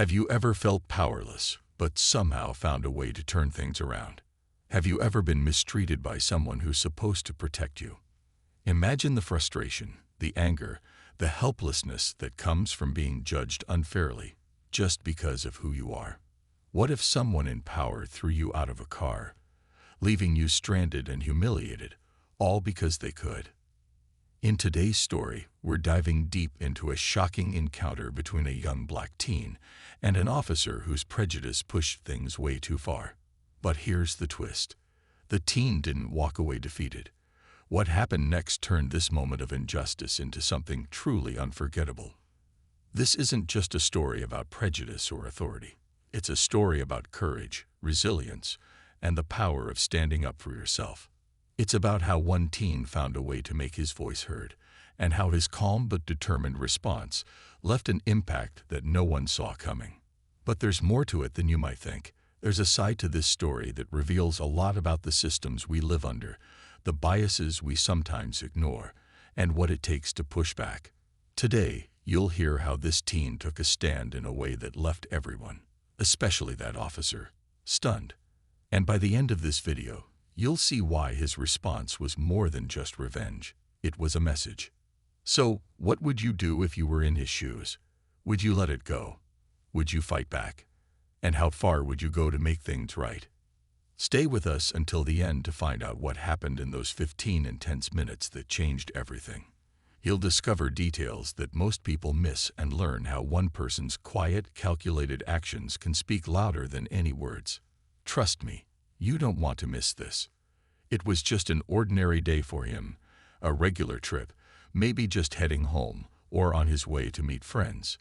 Have you ever felt powerless, but somehow found a way to turn things around? Have you ever been mistreated by someone who's supposed to protect you? Imagine the frustration, the anger, the helplessness that comes from being judged unfairly just because of who you are. What if someone in power threw you out of a car, leaving you stranded and humiliated, all because they could? In today's story, we're diving deep into a shocking encounter between a young black teen and an officer whose prejudice pushed things way too far. But here's the twist. The teen didn't walk away defeated. What happened next turned this moment of injustice into something truly unforgettable. This isn't just a story about prejudice or authority. It's a story about courage, resilience, and the power of standing up for yourself. It's about how one teen found a way to make his voice heard, and how his calm but determined response left an impact that no one saw coming. But there's more to it than you might think. There's a side to this story that reveals a lot about the systems we live under, the biases we sometimes ignore, and what it takes to push back. Today, you'll hear how this teen took a stand in a way that left everyone, especially that officer, stunned. And by the end of this video, you'll see why his response was more than just revenge. It was a message. So, what would you do if you were in his shoes? Would you let it go? Would you fight back? And how far would you go to make things right? Stay with us until the end to find out what happened in those 15 intense minutes that changed everything. You'll discover details that most people miss and learn how one person's quiet, calculated actions can speak louder than any words. Trust me, you don't want to miss this. It was just an ordinary day for him, a regular trip, maybe just heading home or on his way to meet friends.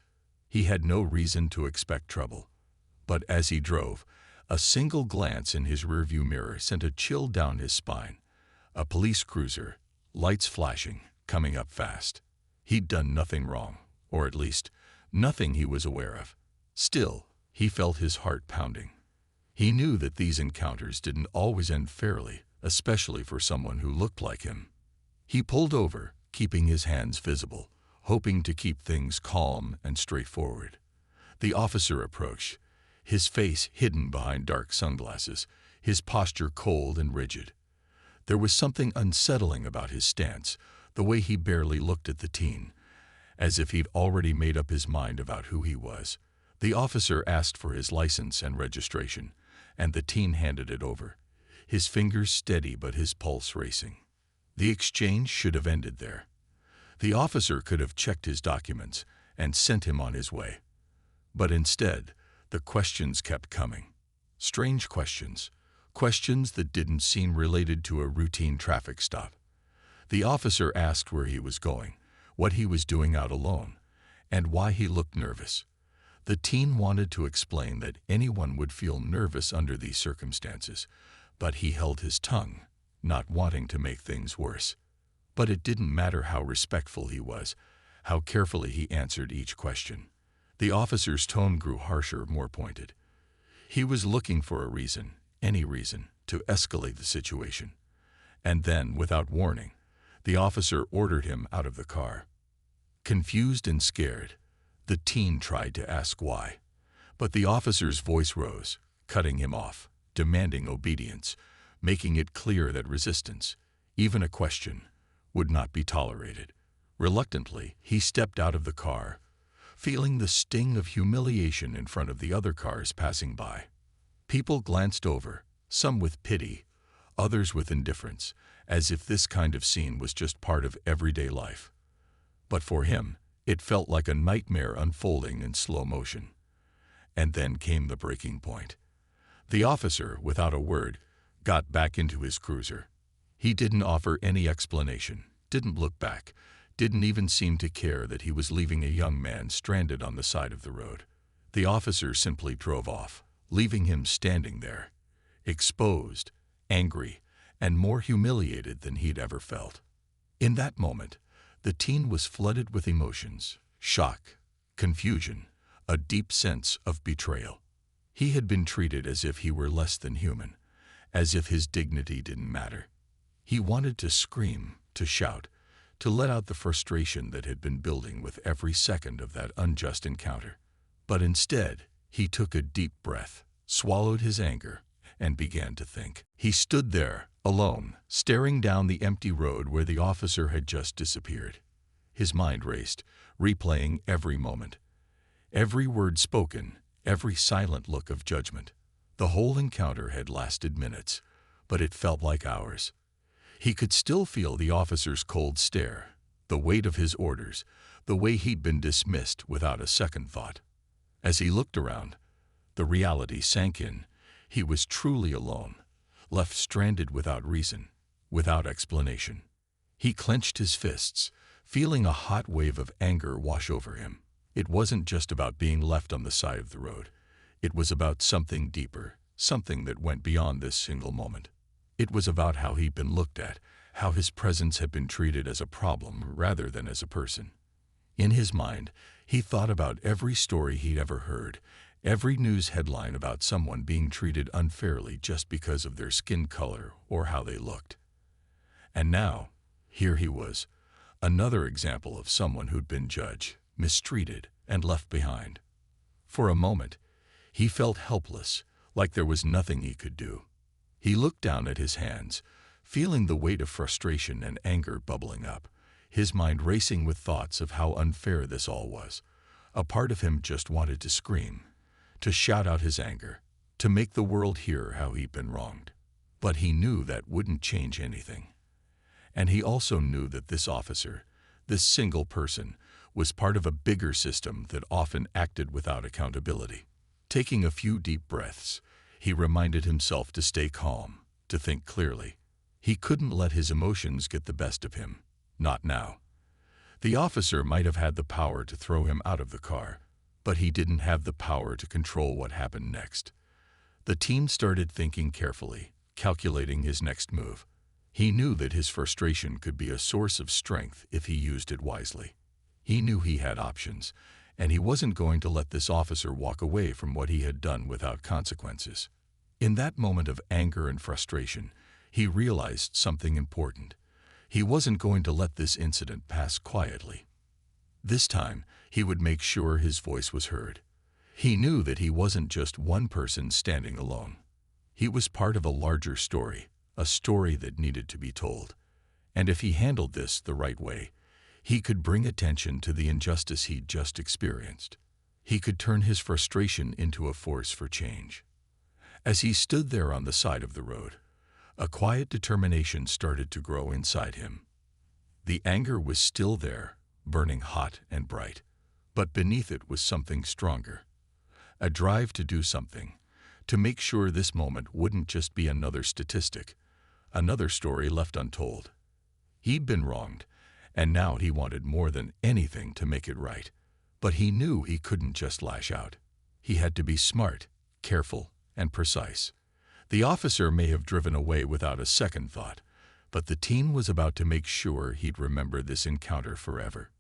He had no reason to expect trouble. But as he drove, a single glance in his rearview mirror sent a chill down his spine. A police cruiser, lights flashing, coming up fast. He'd done nothing wrong, or at least, nothing he was aware of. Still, he felt his heart pounding. He knew that these encounters didn't always end fairly, especially for someone who looked like him. He pulled over, keeping his hands visible, hoping to keep things calm and straightforward. The officer approached, his face hidden behind dark sunglasses, his posture cold and rigid. There was something unsettling about his stance, the way he barely looked at the teen, as if he'd already made up his mind about who he was. The officer asked for his license and registration, and the teen handed it over, his fingers steady but his pulse racing. The exchange should have ended there. The officer could have checked his documents and sent him on his way. But instead, the questions kept coming. Strange questions, questions that didn't seem related to a routine traffic stop. The officer asked where he was going, what he was doing out alone, and why he looked nervous. The teen wanted to explain that anyone would feel nervous under these circumstances, but he held his tongue, not wanting to make things worse. But it didn't matter how respectful he was, how carefully he answered each question. The officer's tone grew harsher, more pointed. He was looking for a reason, any reason, to escalate the situation. And then, without warning, the officer ordered him out of the car. Confused and scared, the teen tried to ask why. But the officer's voice rose, cutting him off, demanding obedience, making it clear that resistance, even a question, would not be tolerated. Reluctantly, he stepped out of the car, feeling the sting of humiliation in front of the other cars passing by. People glanced over, some with pity, others with indifference, as if this kind of scene was just part of everyday life. But for him, it felt like a nightmare unfolding in slow motion. And then came the breaking point. The officer, without a word, got back into his cruiser. He didn't offer any explanation, didn't look back, didn't even seem to care that he was leaving a young man stranded on the side of the road. The officer simply drove off, leaving him standing there, exposed, angry, and more humiliated than he'd ever felt. In that moment, the teen was flooded with emotions, shock, confusion, a deep sense of betrayal. He had been treated as if he were less than human, as if his dignity didn't matter. He wanted to scream, to shout, to let out the frustration that had been building with every second of that unjust encounter. But instead, He took a deep breath, swallowed his anger, and began to think. He stood there, alone, staring down the empty road where the officer had just disappeared. His mind raced, replaying every moment. Every word spoken, every silent look of judgment. The whole encounter had lasted minutes, but it felt like hours. He could still feel the officer's cold stare, the weight of his orders, the way he'd been dismissed without a second thought. As he looked around, the reality sank in. He was truly alone, left stranded without reason, without explanation. He clenched his fists, feeling a hot wave of anger wash over him. It wasn't just about being left on the side of the road. It was about something deeper, something that went beyond this single moment. It was about how he'd been looked at, how his presence had been treated as a problem rather than as a person. In his mind, he thought about every story he'd ever heard, every news headline about someone being treated unfairly just because of their skin color or how they looked. And now, here he was, another example of someone who'd been judged, mistreated, and left behind. For a moment, he felt helpless, like there was nothing he could do. He looked down at his hands, feeling the weight of frustration and anger bubbling up, his mind racing with thoughts of how unfair this all was. A part of him just wanted to scream, to shout out his anger, to make the world hear how he'd been wronged. But he knew that wouldn't change anything. And he also knew that this officer, this single person, was part of a bigger system that often acted without accountability. Taking a few deep breaths, he reminded himself to stay calm, to think clearly. He couldn't let his emotions get the best of him. Not now. The officer might have had the power to throw him out of the car, but he didn't have the power to control what happened next. The team started thinking carefully, calculating his next move. He knew that his frustration could be a source of strength if he used it wisely. He knew he had options, and he wasn't going to let this officer walk away from what he had done without consequences. In that moment of anger and frustration, he realized something important. He wasn't going to let this incident pass quietly. This time, he would make sure his voice was heard. He knew that he wasn't just one person standing alone. He was part of a larger story, a story that needed to be told. And if he handled this the right way, he could bring attention to the injustice he'd just experienced. He could turn his frustration into a force for change. As he stood there on the side of the road, a quiet determination started to grow inside him. The anger was still there, burning hot and bright, but beneath it was something stronger. A drive to do something, to make sure this moment wouldn't just be another statistic, another story left untold. He'd been wronged, and now he wanted more than anything to make it right. But he knew he couldn't just lash out. He had to be smart, careful, and precise. The officer may have driven away without a second thought, but the team was about to make sure he'd remember this encounter forever.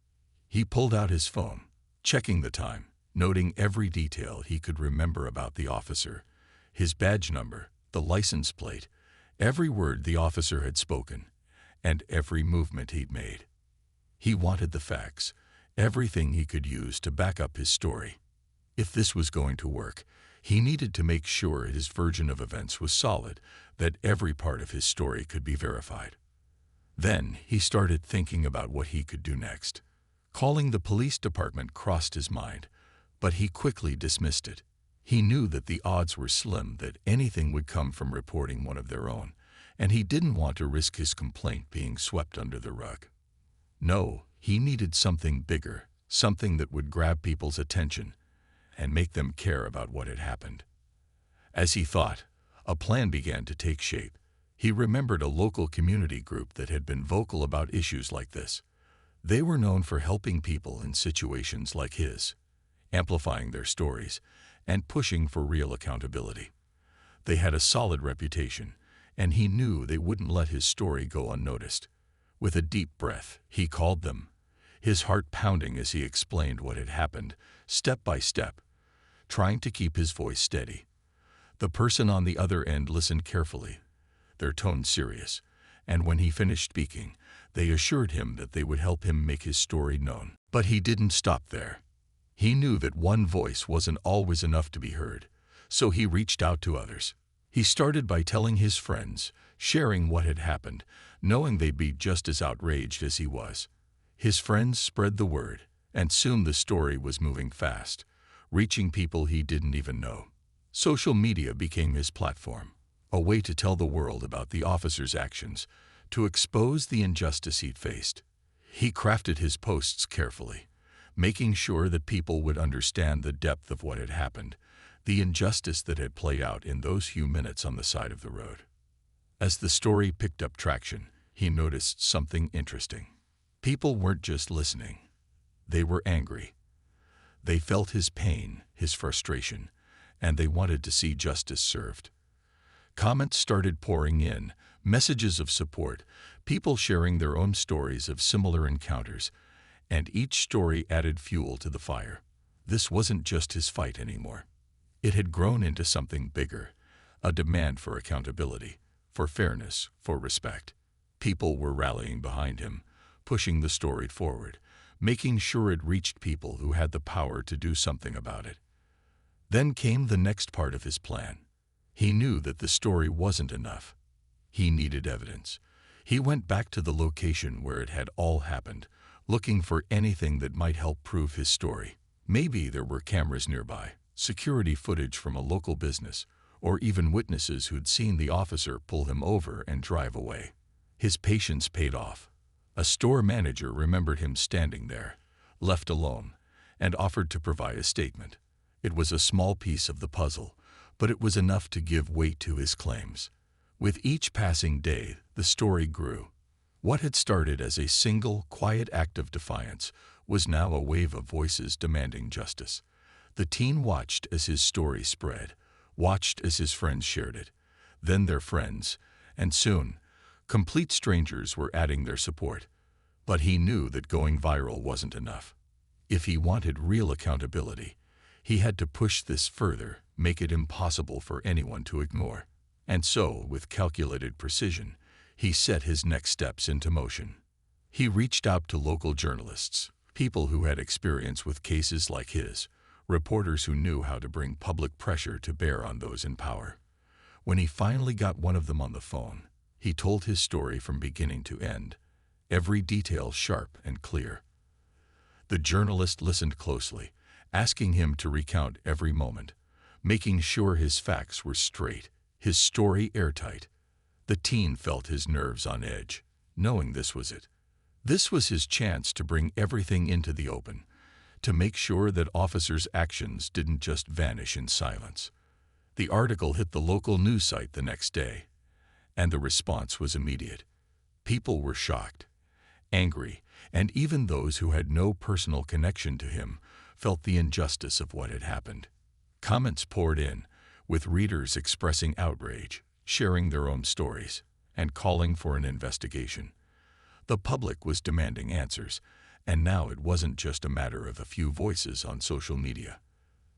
He pulled out his phone, checking the time, noting every detail he could remember about the officer, his badge number, the license plate, every word the officer had spoken, and every movement he'd made. He wanted the facts, everything he could use to back up his story. If this was going to work, he needed to make sure his version of events was solid, that every part of his story could be verified. Then he started thinking about what he could do next. Calling the police department crossed his mind, but he quickly dismissed it. He knew that the odds were slim that anything would come from reporting one of their own, and he didn't want to risk his complaint being swept under the rug. No, he needed something bigger, something that would grab people's attention and make them care about what had happened. As he thought, a plan began to take shape. He remembered a local community group that had been vocal about issues like this. They were known for helping people in situations like his, amplifying their stories, and pushing for real accountability. They had a solid reputation, and he knew they wouldn't let his story go unnoticed. With a deep breath, he called them, his heart pounding as he explained what had happened, step by step, trying to keep his voice steady. The person on the other end listened carefully, their tone serious, and when he finished speaking, they assured him that they would help him make his story known. But he didn't stop there. He knew that one voice wasn't always enough to be heard, so he reached out to others. He started by telling his friends, sharing what had happened, knowing they'd be just as outraged as he was. His friends spread the word, and soon the story was moving fast, reaching people he didn't even know. Social media became his platform, a way to tell the world about the officer's actions, to expose the injustice he'd faced. He crafted his posts carefully, making sure that people would understand the depth of what had happened, the injustice that had played out in those few minutes on the side of the road. As the story picked up traction, he noticed something interesting. People weren't just listening. They were angry. They felt his pain, his frustration, and they wanted to see justice served. Comments started pouring in, messages of support, people sharing their own stories of similar encounters, and each story added fuel to the fire. This wasn't just his fight anymore. It had grown into something bigger, a demand for accountability, for fairness, for respect. People were rallying behind him, pushing the story forward, making sure it reached people who had the power to do something about it. Then came the next part of his plan. He knew that the story wasn't enough. He needed evidence. He went back to the location where it had all happened, looking for anything that might help prove his story. Maybe there were cameras nearby, security footage from a local business, or even witnesses who'd seen the officer pull him over and drive away. His patience paid off. A store manager remembered him standing there, left alone, and offered to provide a statement. It was a small piece of the puzzle, but it was enough to give weight to his claims. With each passing day, the story grew. What had started as a single, quiet act of defiance was now a wave of voices demanding justice. The teen watched as his story spread, watched as his friends shared it, then their friends, and soon, complete strangers were adding their support. But he knew that going viral wasn't enough. If he wanted real accountability, he had to push this further, make it impossible for anyone to ignore. And so, with calculated precision, he set his next steps into motion. He reached out to local journalists, people who had experience with cases like his, reporters who knew how to bring public pressure to bear on those in power. When he finally got one of them on the phone, he told his story from beginning to end, every detail sharp and clear. The journalist listened closely, asking him to recount every moment, making sure his facts were straight, his story airtight. The teen felt his nerves on edge, knowing this was it. This was his chance to bring everything into the open, to make sure that officers' actions didn't just vanish in silence. The article hit the local news site the next day, and the response was immediate. People were shocked, angry, and even those who had no personal connection to him felt the injustice of what had happened. Comments poured in, with readers expressing outrage, sharing their own stories, and calling for an investigation. The public was demanding answers, and now it wasn't just a matter of a few voices on social media.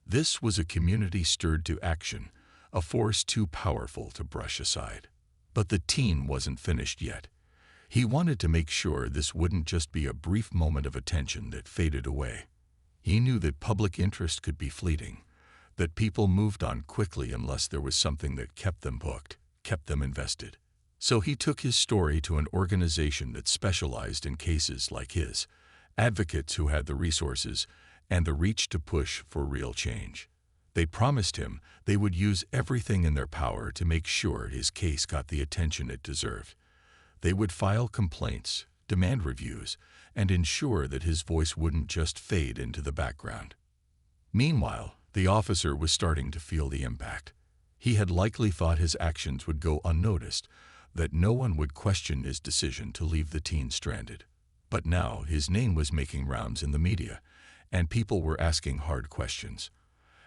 This was a community stirred to action, a force too powerful to brush aside. But the teen wasn't finished yet. He wanted to make sure this wouldn't just be a brief moment of attention that faded away. He knew that public interest could be fleeting, that people moved on quickly unless there was something that kept them hooked, kept them invested. So he took his story to an organization that specialized in cases like his, advocates who had the resources and the reach to push for real change. They promised him they would use everything in their power to make sure his case got the attention it deserved. They would file complaints, demand reviews, and ensure that his voice wouldn't just fade into the background. Meanwhile, the officer was starting to feel the impact. He had likely thought his actions would go unnoticed, that no one would question his decision to leave the teen stranded. But now his name was making rounds in the media, and people were asking hard questions.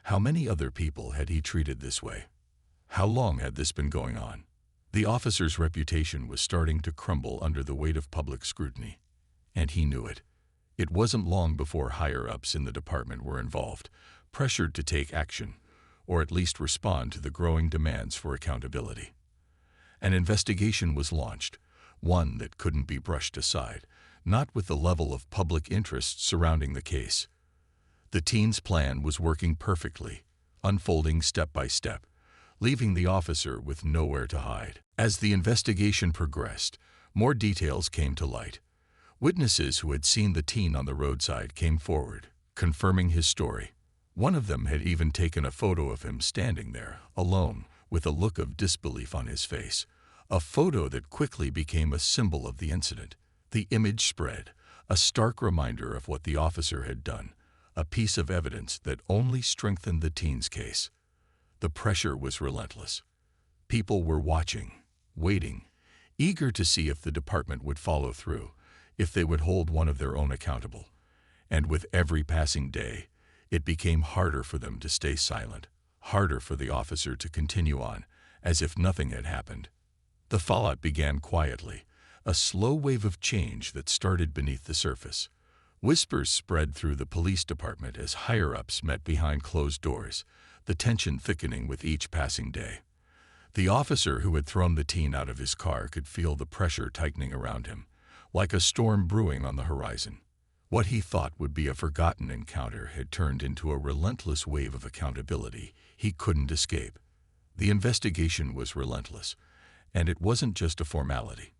How many other people had he treated this way? How long had this been going on? The officer's reputation was starting to crumble under the weight of public scrutiny, and he knew it. It wasn't long before higher-ups in the department were involved, pressured to take action, or at least respond to the growing demands for accountability. An investigation was launched, one that couldn't be brushed aside, not with the level of public interest surrounding the case. The teen's plan was working perfectly, unfolding step by step, leaving the officer with nowhere to hide. As the investigation progressed, more details came to light. Witnesses who had seen the teen on the roadside came forward, confirming his story. One of them had even taken a photo of him standing there, alone, with a look of disbelief on his face, a photo that quickly became a symbol of the incident. The image spread, a stark reminder of what the officer had done, a piece of evidence that only strengthened the teen's case. The pressure was relentless. People were watching, waiting, eager to see if the department would follow through, if they would hold one of their own accountable. And with every passing day, it became harder for them to stay silent, harder for the officer to continue on, as if nothing had happened. The fallout began quietly, a slow wave of change that started beneath the surface. Whispers spread through the police department as higher-ups met behind closed doors, the tension thickening with each passing day. The officer who had thrown the teen out of his car could feel the pressure tightening around him, like a storm brewing on the horizon. What he thought would be a forgotten encounter had turned into a relentless wave of accountability he couldn't escape. The investigation was relentless, and it wasn't just a formality.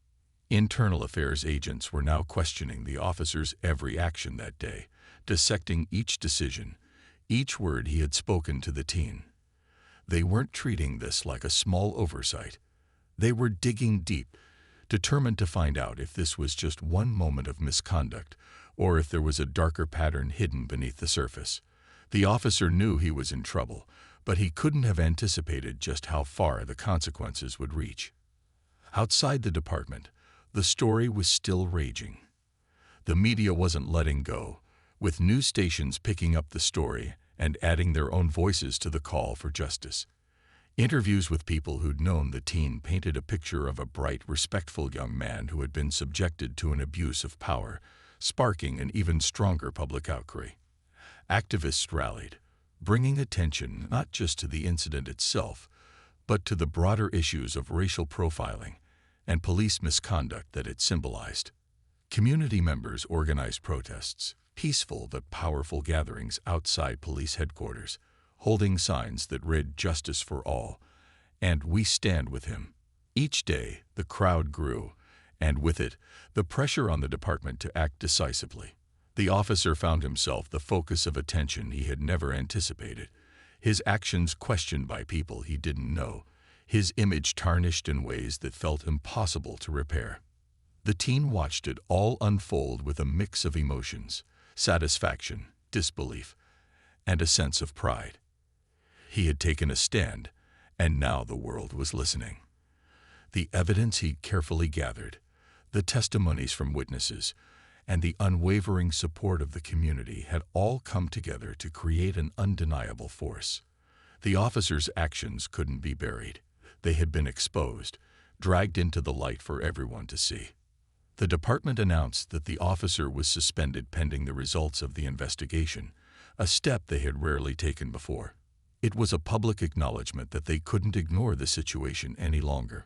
Internal affairs agents were now questioning the officer's every action that day, dissecting each decision, each word he had spoken to the teen. They weren't treating this like a small oversight. They were digging deep, determined to find out if this was just one moment of misconduct or if there was a darker pattern hidden beneath the surface. The officer knew he was in trouble, but he couldn't have anticipated just how far the consequences would reach. Outside the department, the story was still raging. The media wasn't letting go, with news stations picking up the story and adding their own voices to the call for justice. Interviews with people who'd known the teen painted a picture of a bright, respectful young man who had been subjected to an abuse of power, sparking an even stronger public outcry. Activists rallied, bringing attention not just to the incident itself, but to the broader issues of racial profiling and police misconduct that it symbolized. Community members organized protests, peaceful but powerful gatherings outside police headquarters, holding signs that read "Justice for All" and "We stand with him." Each day, the crowd grew, and with it, the pressure on the department to act decisively. The officer found himself the focus of attention he had never anticipated, his actions questioned by people he didn't know, his image tarnished in ways that felt impossible to repair. The teen watched it all unfold with a mix of emotions: satisfaction, disbelief, and a sense of pride. He had taken a stand, and now the world was listening. The evidence he'd carefully gathered, the testimonies from witnesses, and the unwavering support of the community had all come together to create an undeniable force. The officer's actions couldn't be buried. They had been exposed, dragged into the light for everyone to see. The department announced that the officer was suspended pending the results of the investigation, a step they had rarely taken before. It was a public acknowledgement that they couldn't ignore the situation any longer.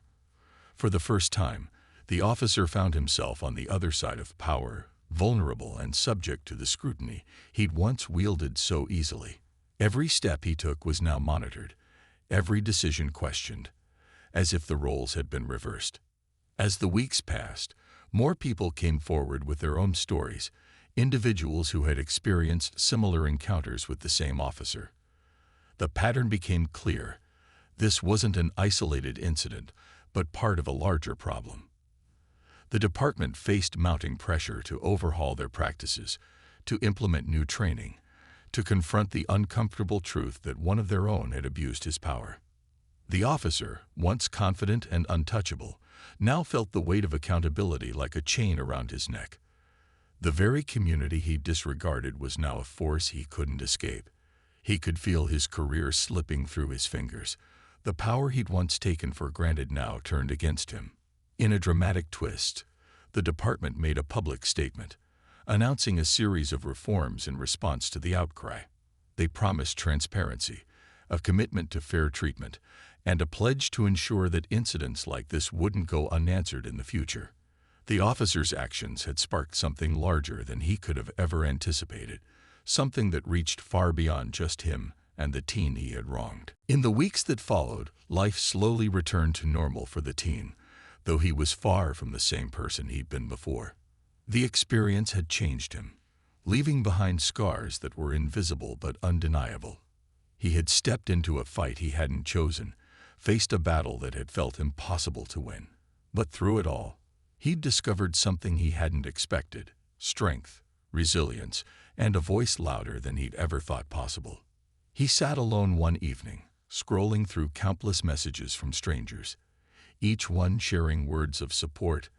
For the first time, the officer found himself on the other side of power, vulnerable and subject to the scrutiny he'd once wielded so easily. Every step he took was now monitored, every decision questioned, as if the roles had been reversed. As the weeks passed, more people came forward with their own stories, individuals who had experienced similar encounters with the same officer. The pattern became clear. This wasn't an isolated incident, but part of a larger problem. The department faced mounting pressure to overhaul their practices, to implement new training, to confront the uncomfortable truth that one of their own had abused his power. The officer, once confident and untouchable, now felt the weight of accountability like a chain around his neck. The very community he disregarded was now a force he couldn't escape. He could feel his career slipping through his fingers. The power he'd once taken for granted now turned against him. In a dramatic twist, the department made a public statement, announcing a series of reforms in response to the outcry. They promised transparency, a commitment to fair treatment, and a pledge to ensure that incidents like this wouldn't go unanswered in the future. The officer's actions had sparked something larger than he could have ever anticipated, something that reached far beyond just him and the teen he had wronged. In the weeks that followed, life slowly returned to normal for the teen, though he was far from the same person he'd been before. The experience had changed him, leaving behind scars that were invisible but undeniable. He had stepped into a fight he hadn't chosen, faced a battle that had felt impossible to win. But through it all, he'd discovered something he hadn't expected: strength, resilience, and a voice louder than he'd ever thought possible. He sat alone one evening, scrolling through countless messages from strangers, each one sharing words of support,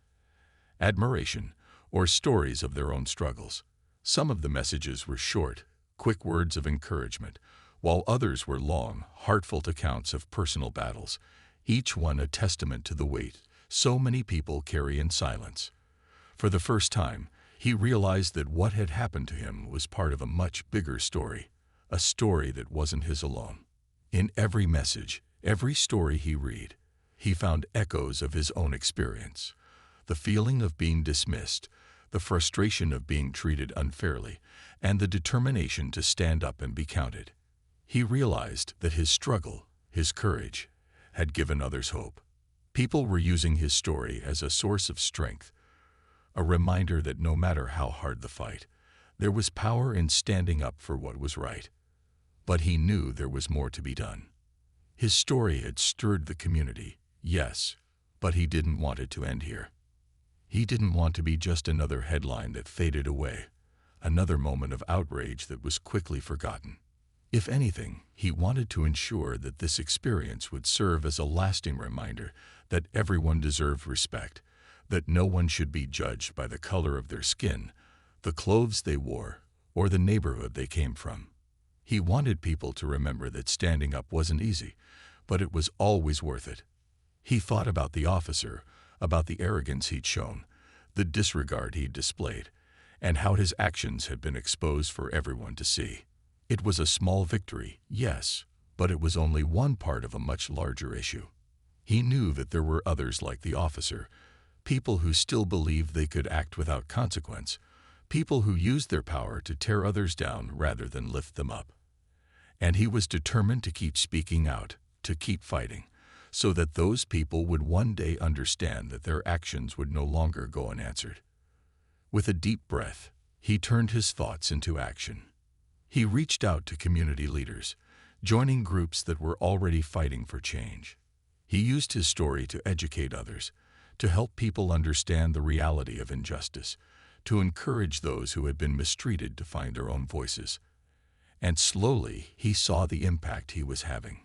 admiration, or stories of their own struggles. Some of the messages were short, quick words of encouragement, while others were long, heartfelt accounts of personal battles, each one a testament to the weight so many people carry in silence. For the first time, he realized that what had happened to him was part of a much bigger story, a story that wasn't his alone. In every message, every story he read, he found echoes of his own experience: the feeling of being dismissed, the frustration of being treated unfairly, and the determination to stand up and be counted. He realized that his struggle, his courage, had given others hope. People were using his story as a source of strength, a reminder that no matter how hard the fight, there was power in standing up for what was right. But he knew there was more to be done. His story had stirred the community, yes, but he didn't want it to end here. He didn't want to be just another headline that faded away, another moment of outrage that was quickly forgotten. If anything, he wanted to ensure that this experience would serve as a lasting reminder that everyone deserved respect, that no one should be judged by the color of their skin, the clothes they wore, or the neighborhood they came from. He wanted people to remember that standing up wasn't easy, but it was always worth it. He thought about the officer, about the arrogance he'd shown, the disregard he'd displayed, and how his actions had been exposed for everyone to see. It was a small victory, yes, but it was only one part of a much larger issue. He knew that there were others like the officer, people who still believed they could act without consequence, people who used their power to tear others down rather than lift them up. And he was determined to keep speaking out, to keep fighting, so that those people would one day understand that their actions would no longer go unanswered. With a deep breath, he turned his thoughts into action. He reached out to community leaders, joining groups that were already fighting for change. He used his story to educate others, to help people understand the reality of injustice, to encourage those who had been mistreated to find their own voices. And slowly, he saw the impact he was having.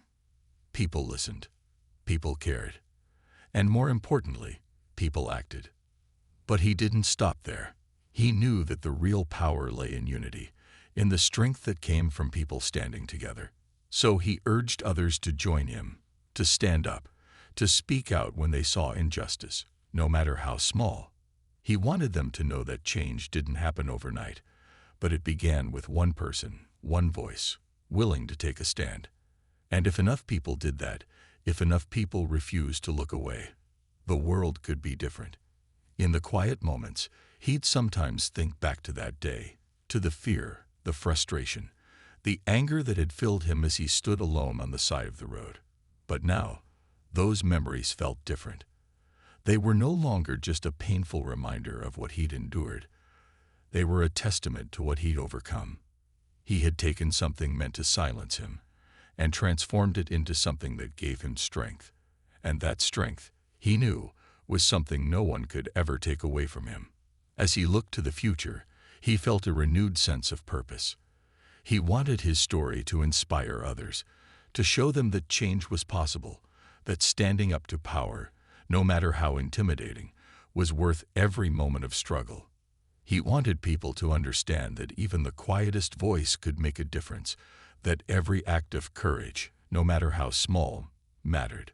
People listened. People cared. And more importantly, people acted. But he didn't stop there. He knew that the real power lay in unity, in the strength that came from people standing together. So he urged others to join him, to stand up, to speak out when they saw injustice, no matter how small. He wanted them to know that change didn't happen overnight, but it began with one person, one voice, willing to take a stand. And if enough people did that, if enough people refused to look away, the world could be different. In the quiet moments, he'd sometimes think back to that day, to the fear, the frustration, the anger that had filled him as he stood alone on the side of the road. But now, those memories felt different. They were no longer just a painful reminder of what he'd endured. They were a testament to what he'd overcome. He had taken something meant to silence him and transformed it into something that gave him strength. And that strength, he knew, was something no one could ever take away from him. As he looked to the future, he felt a renewed sense of purpose. He wanted his story to inspire others, to show them that change was possible, that standing up to power, no matter how intimidating, was worth every moment of struggle. He wanted people to understand that even the quietest voice could make a difference, that every act of courage, no matter how small, mattered.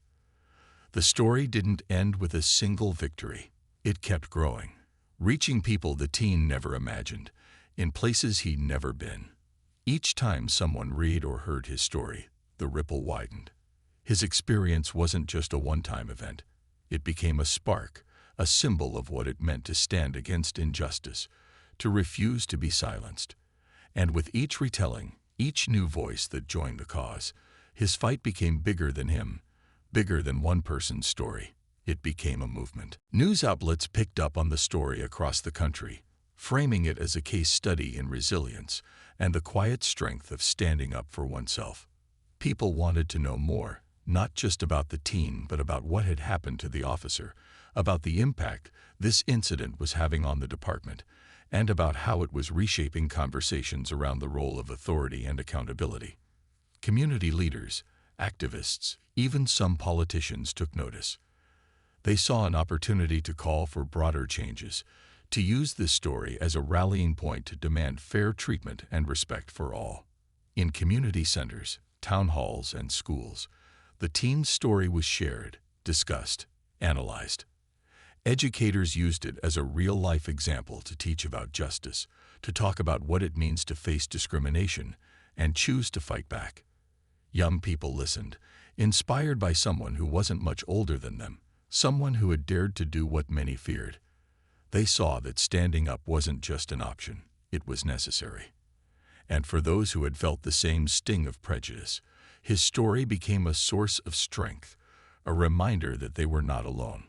The story didn't end with a single victory. It kept growing, reaching people the teen never imagined, in places he'd never been. Each time someone read or heard his story, the ripple widened. His experience wasn't just a one-time event. It became a spark, a symbol of what it meant to stand against injustice, to refuse to be silenced. And with each retelling, each new voice that joined the cause, his fight became bigger than him, bigger than one person's story. It became a movement. News outlets picked up on the story across the country, framing it as a case study in resilience and the quiet strength of standing up for oneself. People wanted to know more, not just about the teen, but about what had happened to the officer, about the impact this incident was having on the department, and about how it was reshaping conversations around the role of authority and accountability. Community leaders, activists, even some politicians took notice. They saw an opportunity to call for broader changes, to use this story as a rallying point to demand fair treatment and respect for all. In community centers, town halls, and schools, the teen's story was shared, discussed, analyzed. Educators used it as a real-life example to teach about justice, to talk about what it means to face discrimination, and choose to fight back. Young people listened, inspired by someone who wasn't much older than them, someone who had dared to do what many feared. They saw that standing up wasn't just an option, it was necessary. And for those who had felt the same sting of prejudice, his story became a source of strength, a reminder that they were not alone.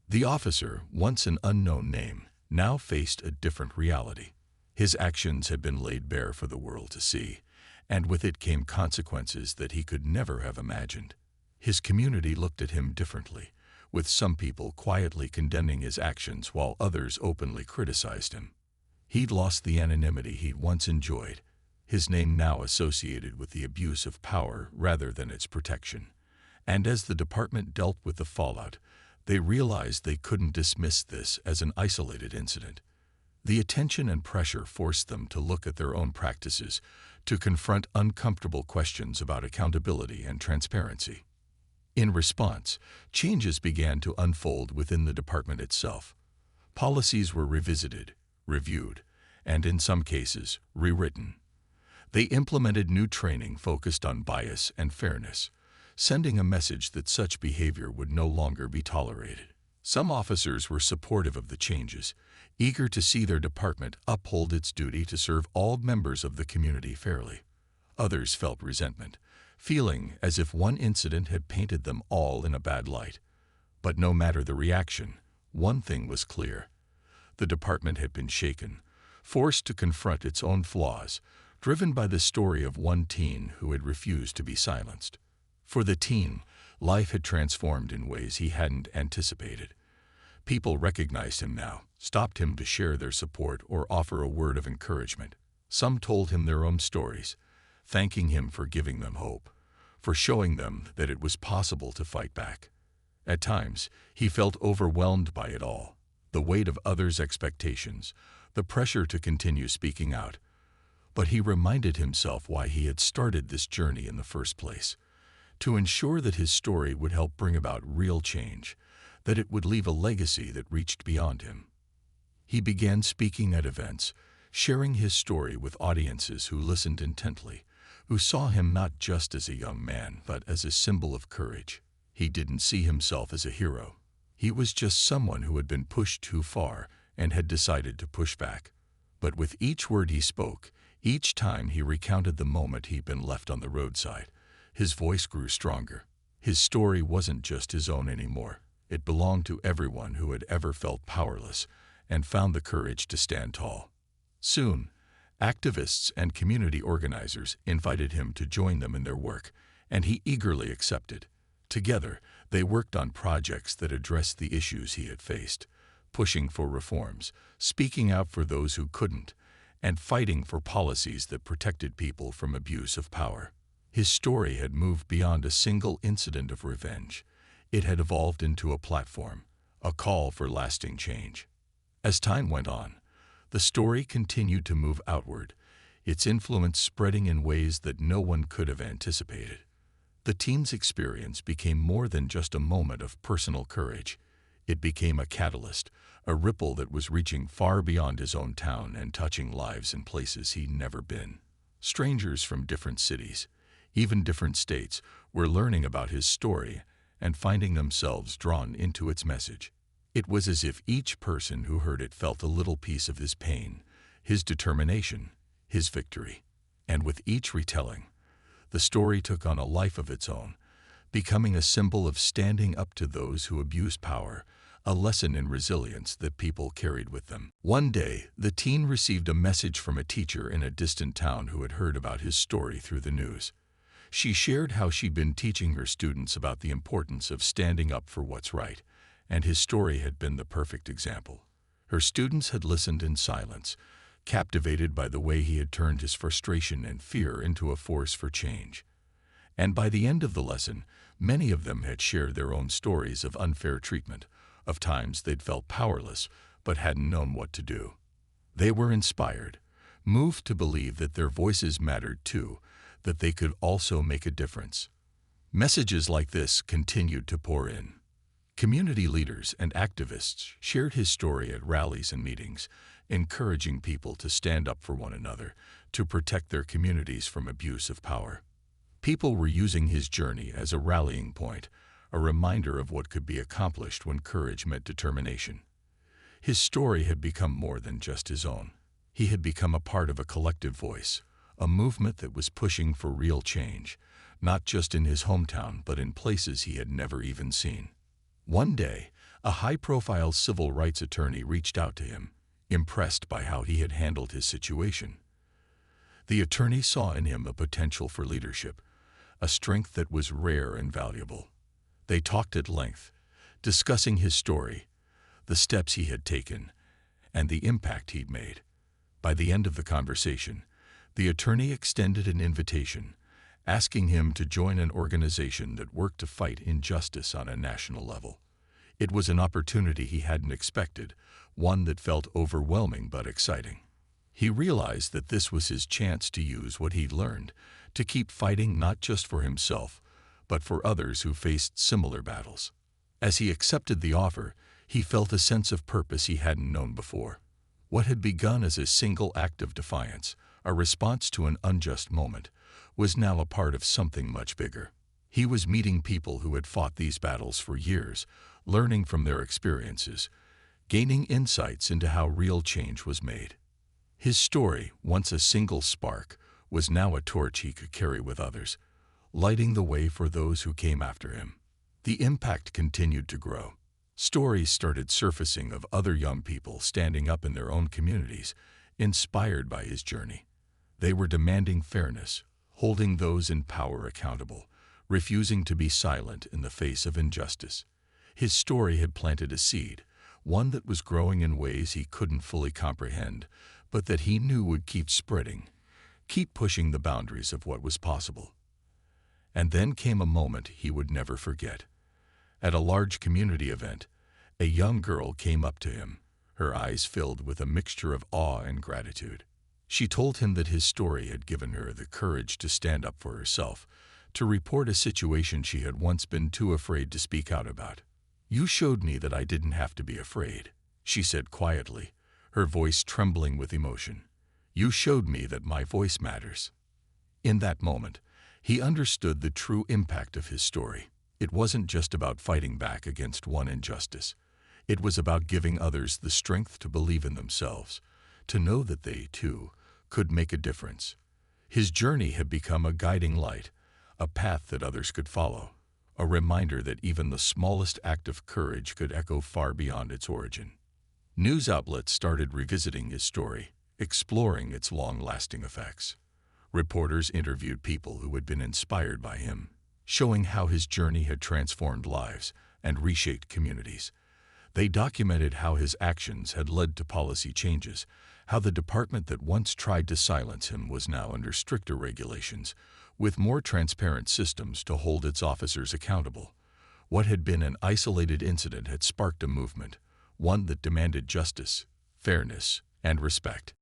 The officer, once an unknown name, now faced a different reality. His actions had been laid bare for the world to see, and with it came consequences that he could never have imagined. His community looked at him differently, with some people quietly condemning his actions while others openly criticized him. He'd lost the anonymity he'd once enjoyed, his name now associated with the abuse of power rather than its protection. And as the department dealt with the fallout, they realized they couldn't dismiss this as an isolated incident. The attention and pressure forced them to look at their own practices, to confront uncomfortable questions about accountability and transparency. In response, changes began to unfold within the department itself. Policies were revisited, reviewed, and in some cases, rewritten. They implemented new training focused on bias and fairness, sending a message that such behavior would no longer be tolerated. Some officers were supportive of the changes, eager to see their department uphold its duty to serve all members of the community fairly. Others felt resentment, feeling as if one incident had painted them all in a bad light. But no matter the reaction, one thing was clear. The department had been shaken, forced to confront its own flaws, driven by the story of one teen who had refused to be silenced. For the teen, life had transformed in ways he hadn't anticipated. People recognized him now, stopped him to share their support or offer a word of encouragement. Some told him their own stories, thanking him for giving them hope, for showing them that it was possible to fight back. At times, he felt overwhelmed by it all, the weight of others' expectations, the pressure to continue speaking out. But he reminded himself why he had started this journey in the first place, to ensure that his story would help bring about real change, that it would leave a legacy that reached beyond him. He began speaking at events, sharing his story with audiences who listened intently, who saw him not just as a young man, but as a symbol of courage. He didn't see himself as a hero. He was just someone who had been pushed too far and had decided to push back. But with each word he spoke, each time he recounted the moment he'd been left on the roadside, his voice grew stronger. His story wasn't just his own anymore. It belonged to everyone who had ever felt powerless and found the courage to stand tall. Soon, activists and community organizers invited him to join them in their work, and he eagerly accepted. Together, they worked on projects that addressed the issues he had faced, pushing for reforms, speaking out for those who couldn't, and fighting for policies that protected people from abuse of power. His story had moved beyond a single incident of revenge. It had evolved into a platform, a call for lasting change. As time went on, the story continued to move outward, its influence spreading in ways that no one could have anticipated. The team's experience became more than just a moment of personal courage. It became a catalyst, a ripple that was reaching far beyond his own town and touching lives in places he'd never been. Strangers from different cities, even different states, were learning about his story and finding themselves drawn into its message. It was as if each person who heard it felt a little piece of his pain, his determination, his victory. And with each retelling, the story took on a life of its own, becoming a symbol of standing up to those who abuse power, a lesson in resilience that people carried with them. One day, the teen received a message from a teacher in a distant town who had heard about his story through the news. She shared how she'd been teaching her students about the importance of standing up for what's right, and his story had been the perfect example. Her students had listened in silence, captivated by the way he had turned his frustration and fear into a force for change. And by the end of the lesson, many of them had shared their own stories of unfair treatment, of times they'd felt powerless but hadn't known what to do. They were inspired, moved to believe that their voices mattered too, that they could also make a difference. Messages like this continued to pour in. Community leaders and activists shared his story at rallies and meetings, encouraging people to stand up for one another, to protect their communities from abuse of power. People were using his journey as a rallying point, a reminder of what could be accomplished when courage met determination. His story had become more than just his own. He had become a part of a collective voice, a movement that was pushing for real change, not just in his hometown but in places he had never even seen. One day, a high-profile civil rights attorney reached out to him, impressed by how he had handled his situation. The attorney saw in him a potential for leadership, a strength that was rare and valuable. They talked at length, discussing his story, the steps he had taken, and the impact he'd made. By the end of the conversation, the attorney extended an invitation, asking him to join an organization that worked to fight injustice on a national level. It was an opportunity he hadn't expected, one that felt overwhelming but exciting. He realized that this was his chance to use what he'd learned, to keep fighting not just for himself, but for others who faced similar battles. As he accepted the offer, he felt a sense of purpose he hadn't known before. What had begun as a single act of defiance, a response to an unjust moment, was now a part of something much bigger. He was meeting people who had fought these battles for years, learning from their experiences, gaining insights into how real change was made. His story, once a single spark, was now a torch he could carry with others, lighting the way for those who came after him. The impact continued to grow. Stories started surfacing of other young people standing up in their own communities, inspired by his journey. They were demanding fairness, holding those in power accountable, refusing to be silent in the face of injustice. His story had planted a seed, one that was growing in ways he couldn't fully comprehend, but that he knew would keep spreading, keep pushing the boundaries of what was possible. And then came a moment he would never forget. At a large community event, a young girl came up to him, her eyes filled with a mixture of awe and gratitude. She told him that his story had given her the courage to stand up for herself, to report a situation she had once been too afraid to speak out about. "You showed me that I didn't have to be afraid," she said quietly, her voice trembling with emotion. "You showed me that my voice matters." In that moment, he understood the true impact of his story. It wasn't just about fighting back against one injustice. It was about giving others the strength to believe in themselves, to know that they, too, could make a difference. His journey had become a guiding light, a path that others could follow, a reminder that even the smallest act of courage could echo far beyond its origin. News outlets started revisiting his story, exploring its long-lasting effects. Reporters interviewed people who had been inspired by him, showing how his journey had transformed lives and reshaped communities. They documented how his actions had led to policy changes, how the department that once tried to silence him was now under stricter regulations, with more transparent systems to hold its officers accountable. What had been an isolated incident had sparked a movement, one that demanded justice, fairness, and respect.